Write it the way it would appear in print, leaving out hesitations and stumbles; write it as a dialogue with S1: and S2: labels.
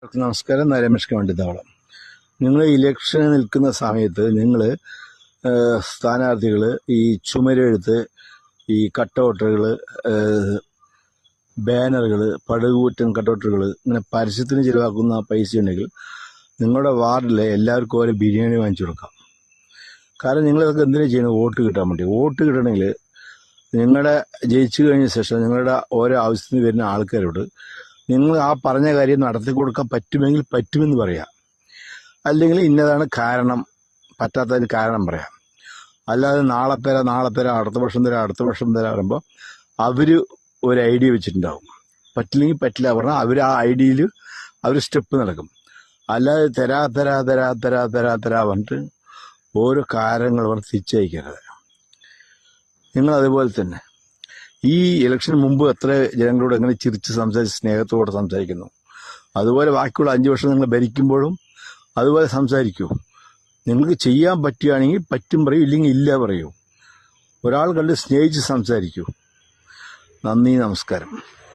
S1: നമസ്കാരം. രമേഷ് കവണ്ടിത്താവളം. നിങ്ങൾ ഇലക്ഷന് നിൽക്കുന്ന സമയത്ത് നിങ്ങൾ സ്ഥാനാർത്ഥികൾ ഈ ചുമരെഴുത്ത്, ഈ കട്ടൗട്ടുകൾ, ബാനറുകൾ, പടുകൂറ്റൻ കട്ടൗട്ടുകൾ ഇങ്ങനെ പരസ്യത്തിന് ചിലവാക്കുന്ന പൈസ ഉണ്ടെങ്കിൽ നിങ്ങളുടെ വാർഡിലെ എല്ലാവർക്കും ഓരോ ബിരിയാണി വാങ്ങിച്ചു കൊടുക്കാം. കാരണം നിങ്ങളിതൊക്കെ എന്തിനാ ചെയ്യണം? വോട്ട് കിട്ടാൻ വേണ്ടി. വോട്ട് കിട്ടണമെങ്കിൽ നിങ്ങളുടെ ജയിച്ചു കഴിഞ്ഞ ശേഷം നിങ്ങളുടെ ഓരോ ആവശ്യത്തിന് വരുന്ന ആൾക്കാരോട് നിങ്ങൾ ആ പറഞ്ഞ കാര്യം നടത്തി കൊടുക്കാൻ പറ്റുമെങ്കിൽ പറ്റുമെന്ന് പറയാം. അല്ലെങ്കിൽ ഇന്നതാണ് കാരണം, പറ്റാത്തതിന് കാരണം പറയാം. അല്ലാതെ നാളെ തരാം അടുത്ത വർഷം തരാം പറയുമ്പോൾ അവർ ഒരു ഐഡിയ വെച്ചിട്ടുണ്ടാവും. പറ്റില്ലെങ്കിൽ പറ്റില്ല പറഞ്ഞാൽ അവർ ആ ഐഡിയയിൽ അവർ സ്റ്റെപ്പ് നടക്കും. അല്ലാതെ തരാ പറഞ്ഞിട്ട് ഓരോ കാര്യങ്ങൾ പറഞ്ഞ് തിരിച്ചയക്കരുത്. നിങ്ങൾ അതുപോലെ തന്നെ ഈ ഇലക്ഷന് മുമ്പ് എത്ര ജനങ്ങളോട് എങ്ങനെ ചിരിച്ച് സംസാരിച്ച് സ്നേഹത്തോടെ സംസാരിക്കുന്നു, അതുപോലെ ബാക്കിയുള്ള 5 വർഷം നിങ്ങൾ ഭരിക്കുമ്പോഴും അതുപോലെ സംസാരിക്കൂ. നിങ്ങൾക്ക് ചെയ്യാൻ പറ്റുകയാണെങ്കിൽ പറ്റും പറയൂ, ഇല്ലെങ്കിൽ ഇല്ല പറയൂ. ഒരാൾ കണ്ട് സ്നേഹിച്ച് സംസാരിക്കൂ. നന്ദി, നമസ്കാരം.